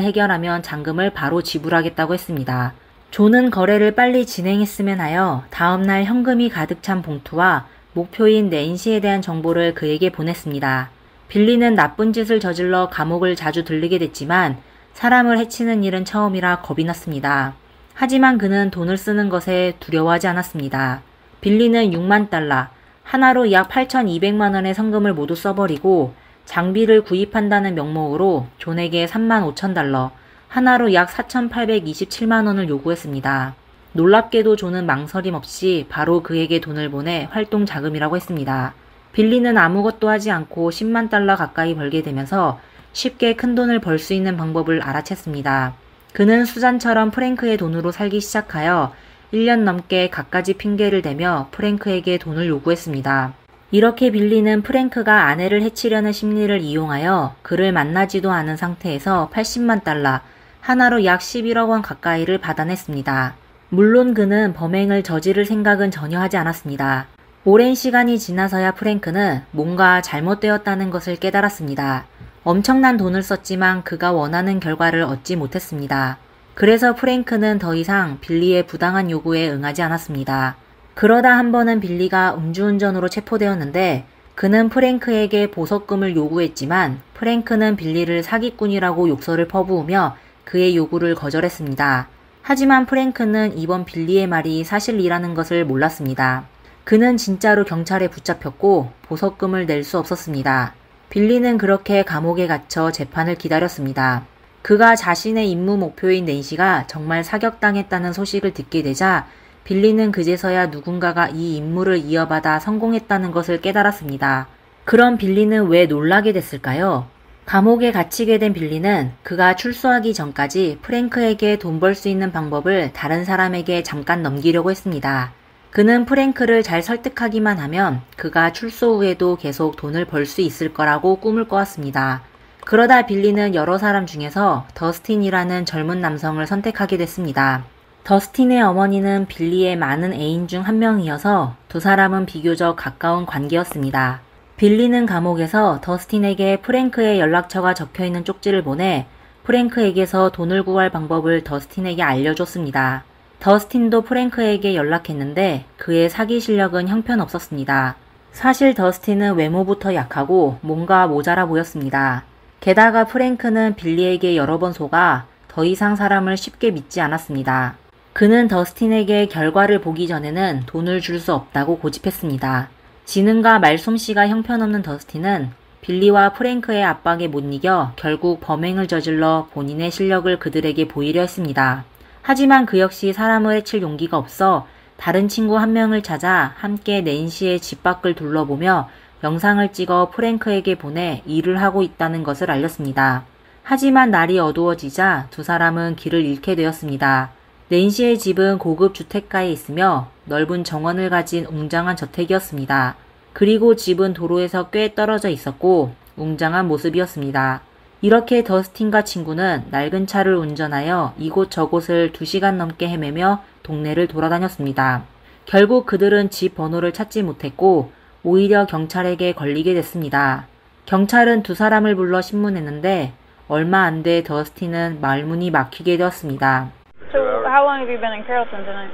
[SPEAKER 1] 해결하면 잔금을 바로 지불하겠다고 했습니다. 존은 거래를 빨리 진행했으면 하여 다음날 현금이 가득 찬 봉투와 목표인 낸시에 대한 정보를 그에게 보냈습니다. 빌리는 나쁜 짓을 저질러 감옥을 자주 들르게 됐지만 사람을 해치는 일은 처음이라 겁이 났습니다. 하지만 그는 돈을 쓰는 것에 두려워하지 않았습니다. 빌리는 6만 달러, 하나로 약 8,200만 원의 성금을 모두 써버리고 장비를 구입한다는 명목으로 존에게 3만 5천 달러, 하나로 약 4,827만 원을 요구했습니다. 놀랍게도 존은 망설임 없이 바로 그에게 돈을 보내 활동 자금이라고 했습니다. 빌리는 아무것도 하지 않고 10만 달러 가까이 벌게 되면서 쉽게 큰 돈을 벌 수 있는 방법을 알아챘습니다. 그는 수잔처럼 프랭크의 돈으로 살기 시작하여 1년 넘게 갖가지 핑계를 대며 프랭크에게 돈을 요구했습니다. 이렇게 빌리는 프랭크가 아내를 해치려는 심리를 이용하여 그를 만나지도 않은 상태에서 80만 달러, 하나로 약 11억 원 가까이를 받아냈습니다. 물론 그는 범행을 저지를 생각은 전혀 하지 않았습니다. 오랜 시간이 지나서야 프랭크는 뭔가 잘못되었다는 것을 깨달았습니다. 엄청난 돈을 썼지만 그가 원하는 결과를 얻지 못했습니다. 그래서 프랭크는 더 이상 빌리의 부당한 요구에 응하지 않았습니다. 그러다 한 번은 빌리가 음주운전으로 체포되었는데 그는 프랭크에게 보석금을 요구했지만 프랭크는 빌리를 사기꾼이라고 욕설을 퍼부으며 그의 요구를 거절했습니다. 하지만 프랭크는 이번 빌리의 말이 사실이라는 것을 몰랐습니다. 그는 진짜로 경찰에 붙잡혔고 보석금을 낼 수 없었습니다. 빌리는 그렇게 감옥에 갇혀 재판을 기다렸습니다. 그가 자신의 임무 목표인 낸시가 정말 사격당했다는 소식을 듣게 되자 빌리는 그제서야 누군가가 이 임무를 이어받아 성공했다는 것을 깨달았습니다. 그럼 빌리는 왜 놀라게 됐을까요? 감옥에 갇히게 된 빌리는 그가 출소하기 전까지 프랭크에게 돈 벌 수 있는 방법을 다른 사람에게 잠깐 넘기려고 했습니다. 그는 프랭크를 잘 설득하기만 하면 그가 출소 후에도 계속 돈을 벌 수 있을 거라고 꿈을 꿔왔습니다. 그러다 빌리는 여러 사람 중에서 더스틴이라는 젊은 남성을 선택하게 됐습니다. 더스틴의 어머니는 빌리의 많은 애인 중 한 명이어서 두 사람은 비교적 가까운 관계였습니다. 빌리는 감옥에서 더스틴에게 프랭크의 연락처가 적혀있는 쪽지를 보내 프랭크에게서 돈을 구할 방법을 더스틴에게 알려줬습니다. 더스틴도 프랭크에게 연락했는데 그의 사기 실력은 형편없었습니다. 사실 더스틴은 외모부터 약하고 뭔가 모자라 보였습니다. 게다가 프랭크는 빌리에게 여러 번 속아 더 이상 사람을 쉽게 믿지 않았습니다. 그는 더스틴에게 결과를 보기 전에는 돈을 줄 수 없다고 고집했습니다. 지능과 말솜씨가 형편없는 더스틴은 빌리와 프랭크의 압박에 못 이겨 결국 범행을 저질러 본인의 실력을 그들에게 보이려 했습니다. 하지만 그 역시 사람을 해칠 용기가 없어 다른 친구 한 명을 찾아 함께 낸시의 집 밖을 둘러보며 영상을 찍어 프랭크에게 보내 일을 하고 있다는 것을 알렸습니다. 하지만 날이 어두워지자 두 사람은 길을 잃게 되었습니다. 낸시의 집은 고급 주택가에 있으며 넓은 정원을 가진 웅장한 저택이었습니다. 그리고 집은 도로에서 꽤 떨어져 있었고 웅장한 모습이었습니다. 이렇게 더스틴과 친구는 낡은 차를 운전하여 이곳저곳을 2시간 넘게 헤매며 동네를 돌아다녔습니다. 결국 그들은 집 번호를 찾지 못했고 오히려 경찰에게 걸리게 됐습니다. 경찰은 두 사람을 불러 신문했는데 얼마 안 돼 더스틴은 말문이 막히게 되었습니다.
[SPEAKER 3] So, how long have you been in Carrollton tonight?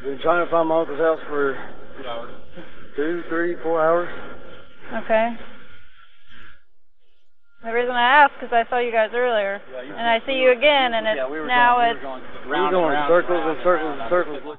[SPEAKER 4] Been trying to find my uncle's house for 2, 3, 4 hours.
[SPEAKER 3] Okay. The reason I asked is I saw you guys earlier, and I see you again, and now it's...
[SPEAKER 4] We were going in circles and circles and circles.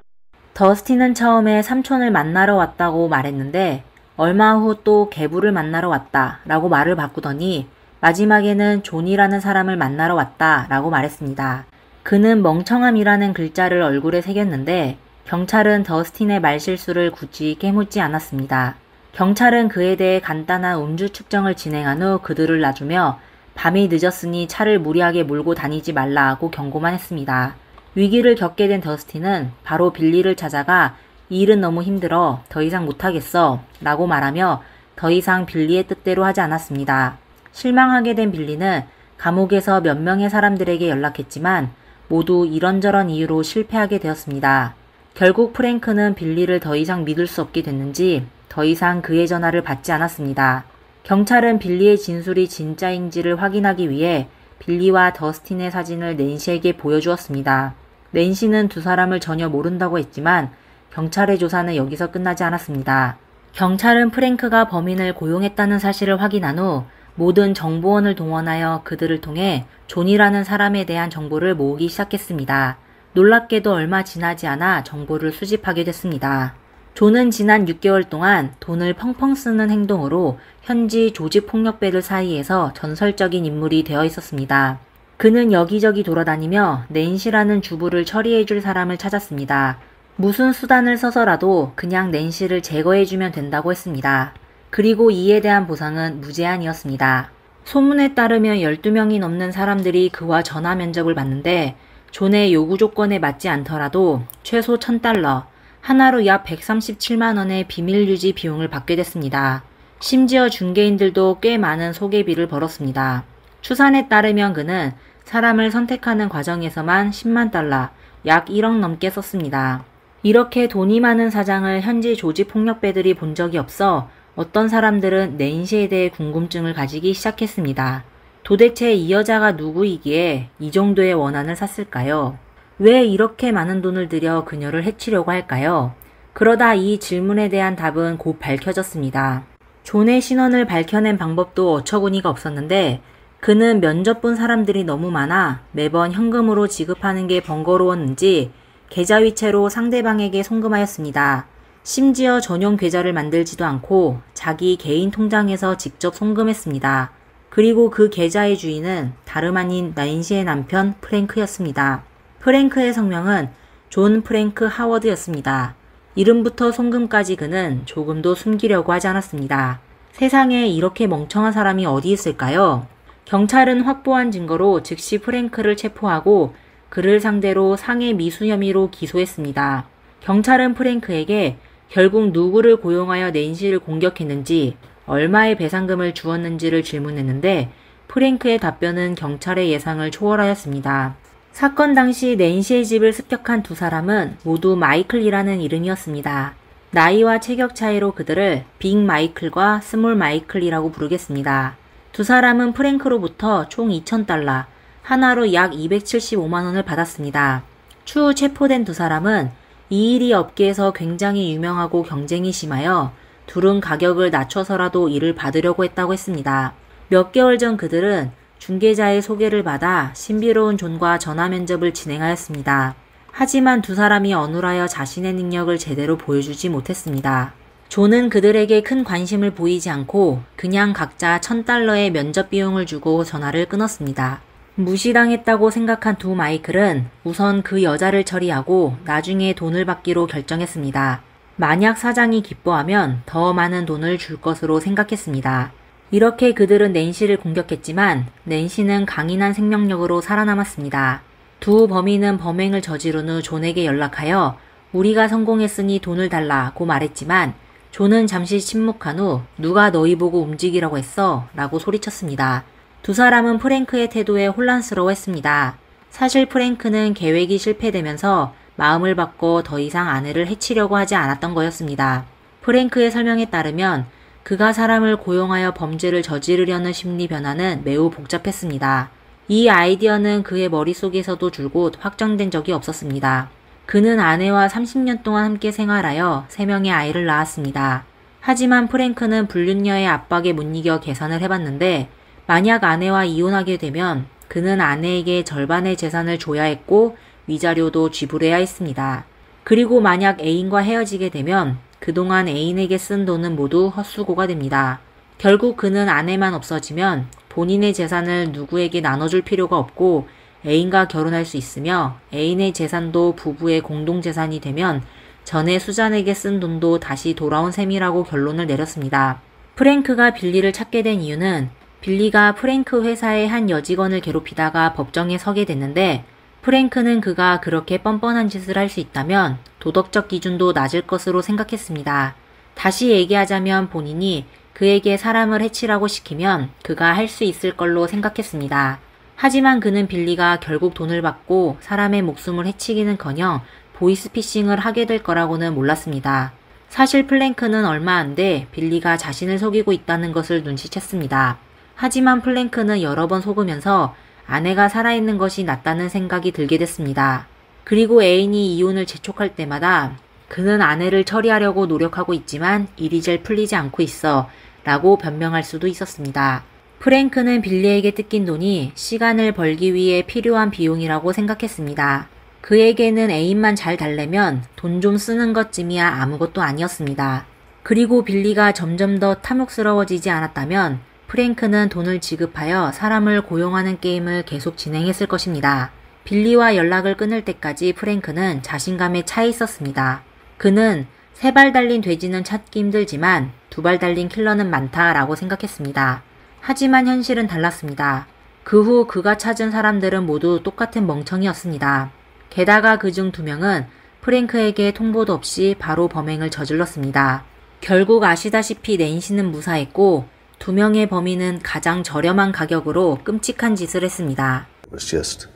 [SPEAKER 1] 더스틴은 처음에 삼촌을 만나러 왔다고 말했는데 얼마 후 또 개부를 만나러 왔다 라고 말을 바꾸더니 마지막에는 존이라는 사람을 만나러 왔다 라고 말했습니다. 그는 멍청함이라는 글자를 얼굴에 새겼는데 경찰은 더스틴의 말실수를 굳이 깨묻지 않았습니다. 경찰은 그에 대해 간단한 음주 측정을 진행한 후 그들을 놔주며 밤이 늦었으니 차를 무리하게 몰고 다니지 말라고 경고만 했습니다. 위기를 겪게 된 더스틴은 바로 빌리를 찾아가 이 일은 너무 힘들어 더 이상 못하겠어 라고 말하며 더 이상 빌리의 뜻대로 하지 않았습니다. 실망하게 된 빌리는 감옥에서 몇 명의 사람들에게 연락했지만 모두 이런저런 이유로 실패하게 되었습니다. 결국 프랭크는 빌리를 더 이상 믿을 수 없게 됐는지 더 이상 그의 전화를 받지 않았습니다. 경찰은 빌리의 진술이 진짜인지를 확인하기 위해 빌리와 더스틴의 사진을 낸시에게 보여주었습니다. 낸시는 두 사람을 전혀 모른다고 했지만 경찰의 조사는 여기서 끝나지 않았습니다. 경찰은 프랭크가 범인을 고용했다는 사실을 확인한 후 모든 정보원을 동원하여 그들을 통해 존이라는 사람에 대한 정보를 모으기 시작했습니다. 놀랍게도 얼마 지나지 않아 정보를 수집하게 됐습니다. 존은 지난 6개월 동안 돈을 펑펑 쓰는 행동으로 현지 조직폭력배들 사이에서 전설적인 인물이 되어 있었습니다. 그는 여기저기 돌아다니며 낸시라는 주부를 처리해줄 사람을 찾았습니다. 무슨 수단을 써서라도 그냥 낸시를 제거해주면 된다고 했습니다. 그리고 이에 대한 보상은 무제한이었습니다. 소문에 따르면 12명이 넘는 사람들이 그와 전화 면접을 받는데 존의 요구 조건에 맞지 않더라도 최소 $1,000, 하나로 약 137만 원의 비밀 유지 비용을 받게 됐습니다. 심지어 중개인들도 꽤 많은 소개비를 벌었습니다. 추산에 따르면 그는 사람을 선택하는 과정에서만 $100,000, 약 1억 넘게 썼습니다. 이렇게 돈이 많은 사장을 현지 조직폭력배들이 본 적이 없어 어떤 사람들은 낸시에 대해 궁금증을 가지기 시작했습니다. 도대체 이 여자가 누구이기에 이 정도의 원한을 샀을까요? 왜 이렇게 많은 돈을 들여 그녀를 해치려고 할까요? 그러다 이 질문에 대한 답은 곧 밝혀졌습니다. 존의 신원을 밝혀낸 방법도 어처구니가 없었는데 그는 면접 본 사람들이 너무 많아 매번 현금으로 지급하는 게 번거로웠는지 계좌이체로 상대방에게 송금하였습니다. 심지어 전용 계좌를 만들지도 않고 자기 개인 통장에서 직접 송금했습니다. 그리고 그 계좌의 주인은 다름 아닌 낸시의 남편 프랭크였습니다. 프랭크의 성명은 존 프랭크 하워드였습니다. 이름부터 송금까지 그는 조금도 숨기려고 하지 않았습니다. 세상에 이렇게 멍청한 사람이 어디 있을까요? 경찰은 확보한 증거로 즉시 프랭크를 체포하고 그를 상대로 상해 미수 혐의로 기소했습니다. 경찰은 프랭크에게 결국 누구를 고용하여 낸시를 공격했는지 얼마의 배상금을 주었는지를 질문했는데 프랭크의 답변은 경찰의 예상을 초월하였습니다. 사건 당시 낸시의 집을 습격한 두 사람은 모두 마이클이라는 이름이었습니다. 나이와 체격 차이로 그들을 빅 마이클과 스몰 마이클이라고 부르겠습니다. 두 사람은 프랭크로부터 총 $2,000, 하나로 약 275만 원을 받았습니다. 추후 체포된 두 사람은 이 일이 업계에서 굉장히 유명하고 경쟁이 심하여 둘은 가격을 낮춰서라도 일을 받으려고 했다고 했습니다. 몇 개월 전 그들은 중개자의 소개를 받아 신비로운 존과 전화 면접을 진행하였습니다. 하지만 두 사람이 어눌하여 자신의 능력을 제대로 보여주지 못했습니다. 존은 그들에게 큰 관심을 보이지 않고 그냥 각자 $1,000의 면접 비용을 주고 전화를 끊었습니다. 무시당했다고 생각한 두 마이클은 우선 그 여자를 처리하고 나중에 돈을 받기로 결정했습니다. 만약 사장이 기뻐하면 더 많은 돈을 줄 것으로 생각했습니다. 이렇게 그들은 낸시를 공격했지만 낸시는 강인한 생명력으로 살아남았습니다. 두 범인은 범행을 저지른 후 존에게 연락하여 우리가 성공했으니 돈을 달라고 말했지만 존은 잠시 침묵한 후 누가 너희 보고 움직이라고 했어? 라고 소리쳤습니다. 두 사람은 프랭크의 태도에 혼란스러워했습니다. 사실 프랭크는 계획이 실패되면서 마음을 바꿔 더 이상 아내를 해치려고 하지 않았던 거였습니다. 프랭크의 설명에 따르면 그가 사람을 고용하여 범죄를 저지르려는 심리 변화는 매우 복잡했습니다. 이 아이디어는 그의 머릿속에서도 줄곧 확정된 적이 없었습니다. 그는 아내와 30년 동안 함께 생활하여 3명의 아이를 낳았습니다. 하지만 프랭크는 불륜녀의 압박에 못 이겨 계산을 해봤는데 만약 아내와 이혼하게 되면 그는 아내에게 절반의 재산을 줘야 했고 위자료도 지불해야 했습니다. 그리고 만약 애인과 헤어지게 되면 그동안 애인에게 쓴 돈은 모두 헛수고가 됩니다. 결국 그는 아내만 없어지면 본인의 재산을 누구에게 나눠줄 필요가 없고 애인과 결혼할 수 있으며 애인의 재산도 부부의 공동재산이 되면 전에 수잔에게 쓴 돈도 다시 돌아온 셈이라고 결론을 내렸습니다. 프랭크가 빌리를 찾게 된 이유는 빌리가 프랭크 회사의 한 여직원을 괴롭히다가 법정에 서게 됐는데 프랭크는 그가 그렇게 뻔뻔한 짓을 할 수 있다면 도덕적 기준도 낮을 것으로 생각했습니다. 다시 얘기하자면 본인이 그에게 사람을 해치라고 시키면 그가 할 수 있을 걸로 생각했습니다. 하지만 그는 빌리가 결국 돈을 받고 사람의 목숨을 해치기는커녕 보이스피싱을 하게 될 거라고는 몰랐습니다. 사실 플랭크는 얼마 안 돼 빌리가 자신을 속이고 있다는 것을 눈치챘습니다. 하지만 플랭크는 여러 번 속으면서 아내가 살아있는 것이 낫다는 생각이 들게 됐습니다. 그리고 애인이 이혼을 재촉할 때마다 그는 아내를 처리하려고 노력하고 있지만 일이 잘 풀리지 않고 있어 라고 변명할 수도 있었습니다. 프랭크는 빌리에게 뜯긴 돈이 시간을 벌기 위해 필요한 비용이라고 생각했습니다. 그에게는 애인만 잘 달래면 돈 좀 쓰는 것쯤이야 아무것도 아니었습니다. 그리고 빌리가 점점 더 탐욕스러워지지 않았다면 프랭크는 돈을 지급하여 사람을 고용하는 게임을 계속 진행했을 것입니다. 빌리와 연락을 끊을 때까지 프랭크는 자신감에 차 있었습니다. 그는 3발 달린 돼지는 찾기 힘들지만 2발 달린 킬러는 많다라고 생각했습니다. 하지만 현실은 달랐습니다. 그 후 그가 찾은 사람들은 모두 똑같은 멍청이였습니다. 게다가 그중 2명은 프랭크에게 통보도 없이 바로 범행을 저질렀습니다. 결국 아시다시피 낸시는 무사했고 2명의 범인은 가장 저렴한 가격으로 끔찍한 짓을 했습니다.
[SPEAKER 5] It was just,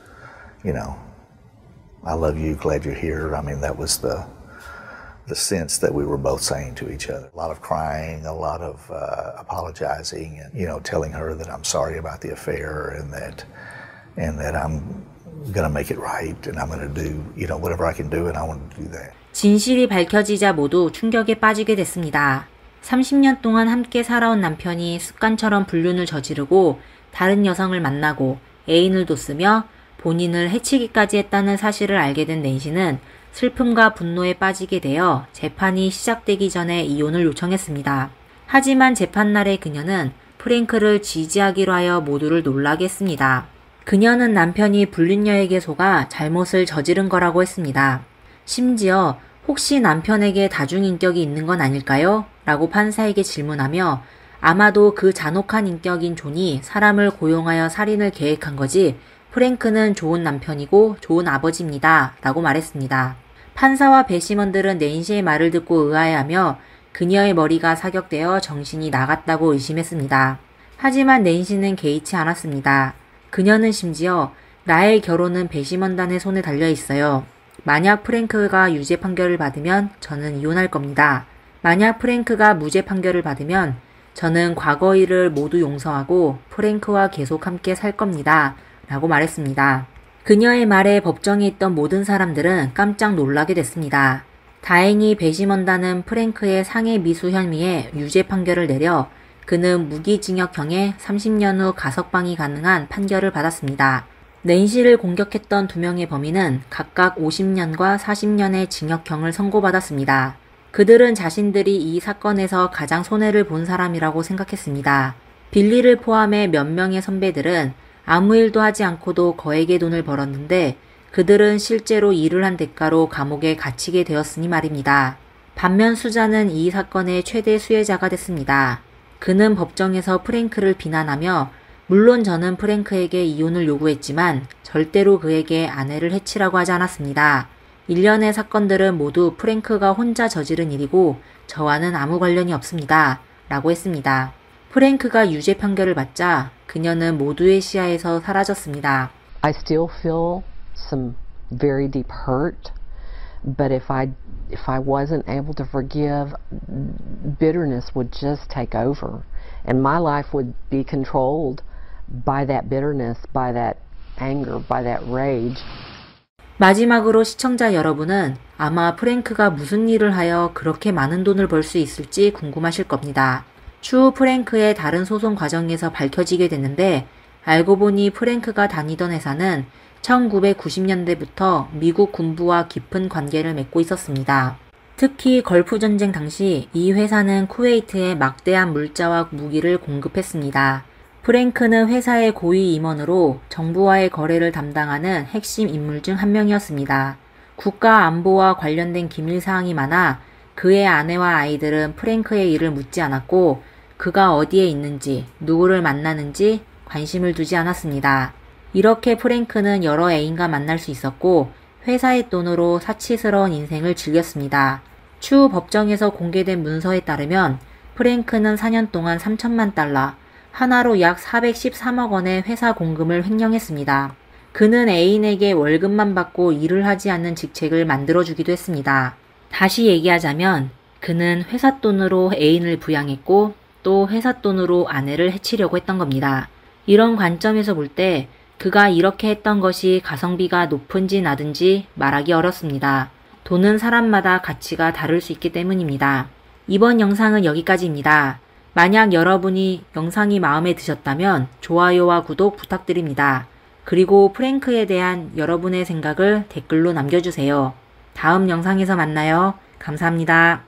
[SPEAKER 5] you know, I love you, glad you're here. I mean, that was the sense that we were both saying to each other. A lot of crying, a lot of apologizing, and you know, telling her that I'm sorry about the affair and that I'm gonna make it right and I'm gonna do, you know, whatever I can do and I want to do that.
[SPEAKER 1] 진실이 밝혀지자 모두 충격에 빠지게 됐습니다. 30년 동안 함께 살아온 남편이 습관처럼 불륜을 저지르고 다른 여성을 만나고 애인을 뒀으며 본인을 해치기까지 했다는 사실을 알게 된 낸시는 슬픔과 분노에 빠지게 되어 재판이 시작되기 전에 이혼을 요청했습니다. 하지만 재판날에 그녀는 프랭크를 지지하기로 하여 모두를 놀라게 했습니다. 그녀는 남편이 불륜녀에게 속아 잘못을 저지른 거라고 했습니다. 심지어 혹시 남편에게 다중인격이 있는 건 아닐까요? 라고 판사에게 질문하며 아마도 그 잔혹한 인격인 존이 사람을 고용하여 살인을 계획한 거지 프랭크는 좋은 남편이고 좋은 아버지입니다. 라고 말했습니다. 판사와 배심원들은 낸시의 말을 듣고 의아해하며 그녀의 머리가 사격되어 정신이 나갔다고 의심했습니다. 하지만 낸시는 개의치 않았습니다. 그녀는 심지어 나의 결혼은 배심원단의 손에 달려 있어요. 만약 프랭크가 유죄 판결을 받으면 저는 이혼할 겁니다. 만약 프랭크가 무죄 판결을 받으면 저는 과거 일을 모두 용서하고 프랭크와 계속 함께 살 겁니다. 라고 말했습니다. 그녀의 말에 법정에 있던 모든 사람들은 깜짝 놀라게 됐습니다. 다행히 배심원단은 프랭크의 상해 미수 혐의에 유죄 판결을 내려 그는 무기징역형에 30년 후 가석방이 가능한 판결을 받았습니다. 낸시를 공격했던 2명의 범인은 각각 50년과 40년의 징역형을 선고받았습니다. 그들은 자신들이 이 사건에서 가장 손해를 본 사람이라고 생각했습니다. 빌리를 포함해 몇 명의 선배들은 아무 일도 하지 않고도 거액의 돈을 벌었는데 그들은 실제로 일을 한 대가로 감옥에 갇히게 되었으니 말입니다. 반면 수자는 이 사건의 최대 수혜자가 됐습니다. 그는 법정에서 프랭크를 비난하며 물론 저는 프랭크에게 이혼을 요구했지만 절대로 그에게 아내를 해치라고 하지 않았습니다. 일련의 사건들은 모두 프랭크가 혼자 저지른 일이고 저와는 아무 관련이 없습니다. 라고 했습니다. 프랭크가 유죄 판결을 받자 그녀는 모두의 시야에서 사라졌습니다.
[SPEAKER 6] I still feel some very deep hurt, but if I wasn't able to forgive, bitterness would just take over, and my life would be controlled by that bitterness, by that anger, by that rage.
[SPEAKER 1] 마지막으로 시청자 여러분은 아마 프랭크가 무슨 일을 하여 그렇게 많은 돈을 벌 수 있을지 궁금하실 겁니다. 추후 프랭크의 다른 소송 과정에서 밝혀지게 됐는데 알고 보니 프랭크가 다니던 회사는 1990년대부터 미국 군부와 깊은 관계를 맺고 있었습니다. 특히 걸프전쟁 당시 이 회사는 쿠웨이트에 막대한 물자와 무기를 공급했습니다. 프랭크는 회사의 고위 임원으로 정부와의 거래를 담당하는 핵심 인물 중 한 명이었습니다. 국가 안보와 관련된 기밀사항이 많아 그의 아내와 아이들은 프랭크의 일을 묻지 않았고 그가 어디에 있는지, 누구를 만나는지 관심을 두지 않았습니다. 이렇게 프랭크는 여러 애인과 만날 수 있었고 회사의 돈으로 사치스러운 인생을 즐겼습니다. 추후 법정에서 공개된 문서에 따르면 프랭크는 4년 동안 3천만 달러, 하나로 약 413억 원의 회사 공금을 횡령했습니다. 그는 애인에게 월급만 받고 일을 하지 않는 직책을 만들어주기도 했습니다. 다시 얘기하자면 그는 회사 돈으로 애인을 부양했고 또 회사 돈으로 아내를 해치려고 했던 겁니다. 이런 관점에서 볼 때 그가 이렇게 했던 것이 가성비가 높은지 낮은지 말하기 어렵습니다. 돈은 사람마다 가치가 다를 수 있기 때문입니다. 이번 영상은 여기까지입니다. 만약 여러분이 영상이 마음에 드셨다면 좋아요와 구독 부탁드립니다. 그리고 프랭크에 대한 여러분의 생각을 댓글로 남겨주세요. 다음 영상에서 만나요. 감사합니다.